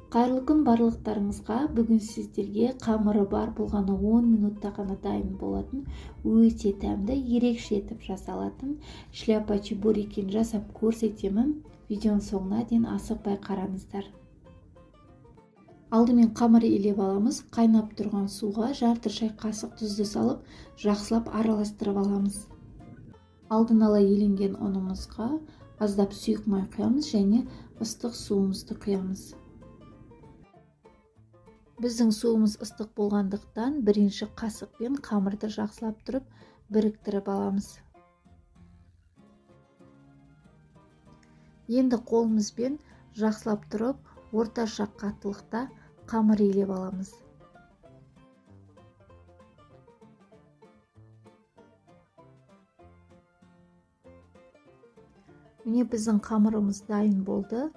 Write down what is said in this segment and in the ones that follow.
Кайырлы күн барлықтарыңызға. Бүгін сіздерге қамыры бар болғаны 10 минутта ғана дайын болатын, өте тәмді, ерекше етіп жасалатын шляпа чебурекін жасап көрсетемін. Видеоның соңына дейін асықпай қараңыздар. Алдымен қамыр илеп аламыз. Қайнап тұрған суға жарты шай қасық тұзды салып, жақсылап араластырып аламыз. Алдын ала еленген ұнымызға аздап сұйық май құямыз және ыстық суымызды құямыз. Біздің суымыз ыстық болғандықтан бірінші қасықпен қамырды жақсылап тұрып біріктіріп аламыз. Енді қолымызбен жақсылап тұрып орташа қаттылықта қамыр илеп аламыз. Міне біздің қамырымыз дайын болды.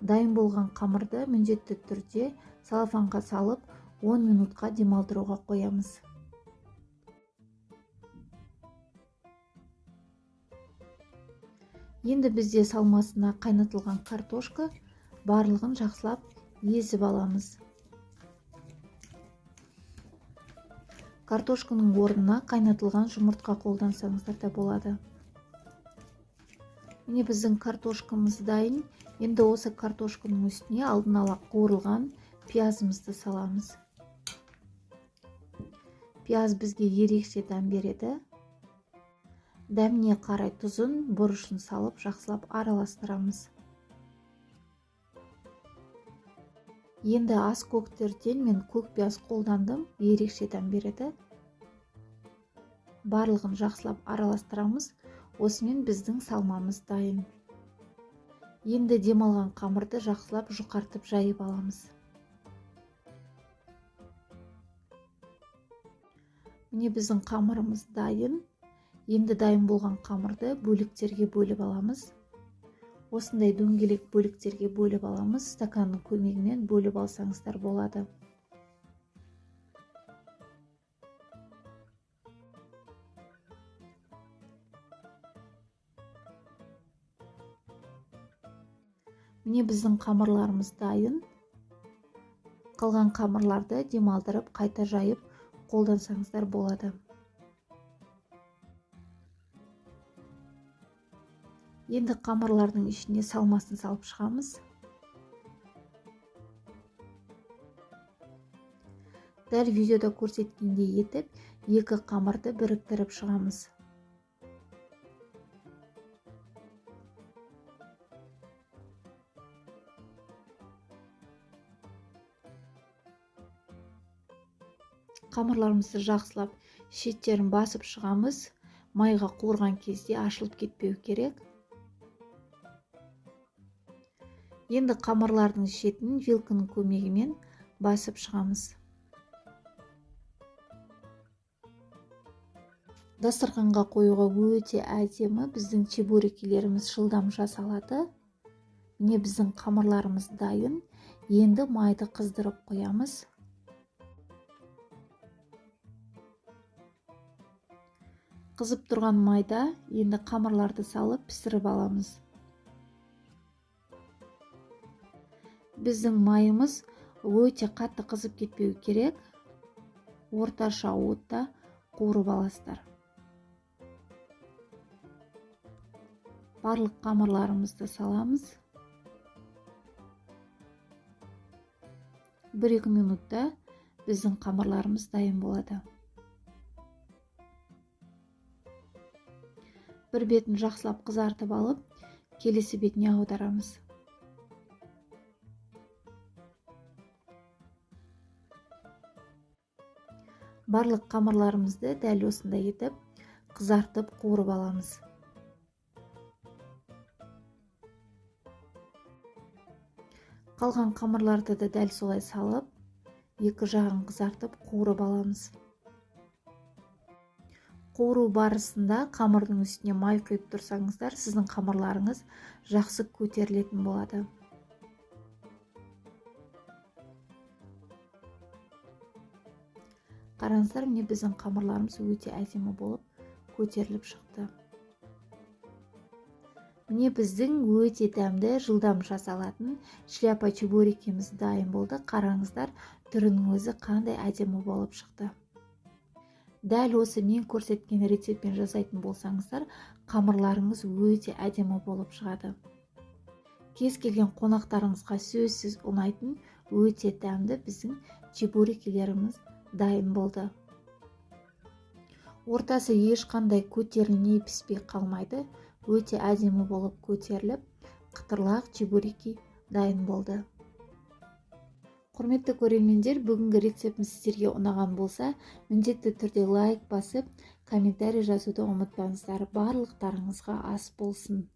Дайын болған қамырды міндетті түрде салфанға салып 10 минутқа демалдыруға қоямыз. Енді бізде салмасына қайнатылған картошка, барлығын жақсылап езіп аламыз. Картошканың орнына қайнатылған жұмыртқа қолдансаңыздар да болады. Міне біздің картошкамыз дайын. Енді осы картошканың үстіне алдын ала қуырылған пиязымызды саламыз. Пияз бізге ерекше дәм береді. Дәміне қарай тұзын, бұрышын салып жақсылап араластырамыз. Енді ас көктерден мен көк пияз қолдандым, ерекше дәм береді. Барлығын жақсылап араластырамыз. Осымен біздің салмамыз дайын. Енді демалған қамырды жақсылап жұқартып жайып аламыз. Міне біздің қамырымыз дайын. Енді дайын болған қамырды бөліктерге бөліп аламыз. Осындай дөңгелек бөліктерге бөліп аламыз. Стаканның көмегімен бөліп алсаңыздар болады. Міне біздің қамырларымыз дайын. Қалған қамырларды демалдырып, қайта жайып қолдансаңыздар болады. Енді қамырлардың ішіне салмасын салып шығамыз. Дәл видеода көрсеткендей етіп, екі қамырды біріктіріп шығамыз. Қамырларымызды жақсылап шеттерін басып шығамыз. Майға қуырған кезде ашылып кетпеу керек. Енді қамырлардың шетін вилканың көмегімен басып шығамыз. Дастарханға қоюға өте әдемі, біздің чебурекилеріміз жылдам жасалады. Міне біздің қамырларымыз дайын. Енді майды қыздырып қоямыз. Қызып тұрған майда енді қамырларды салып пісіріп аламыз. Біздің майымыз өте қатты қызып кетпеу керек. Орташа отта қуырып аласыздар. Барлық қамырларымызды саламыз. 1-2 минутта біздің қамырларымыз дайын болады. Бір бетін жақсылап қызартып алып, келесі бетіне аударамыз. Барлық қамырларымызды дәл осындай етіп, қызартып қуырып аламыз. Қалған қамырларды да дәл солай салып, екі жағын қызартып қуырып аламыз. Қуыру барысында қамырдың үстіне май құйып тұрсаңыздар, сіздің қамырларыңыз жақсы көтерілетін болады. Қараңыздар, міне біздің қамырларымыз өте әдемі болып көтеріліп шықты. міне біздің өте дәмді жылдам жасалатын шляпа чебурекіміз дайын болды. Қараңыздар, түрінің өзі қандай әдемі болып шықты. Дәл осы мен көрсеткен рецептпен жасайтын болсаңыздар, қамырларыңыз өте әдемі болып шығады. Кез келген қонақтарыңызға сөзсіз ұнайтын өте дәмді біздің чебурекелеріміз дайын болды. Ортасы ешқандай көтерілмей піспей қалмайды. Өте әдемі болып көтеріліп, қытырлақ чебуреки дайын болды. Құрметті көрермендер, бүгінгі рецептім сіздерге ұнаған болса, міндетті түрде лайк басып, комментарий жазуды ұмытпаңыздар. Барлықтарыңызға ас болсын.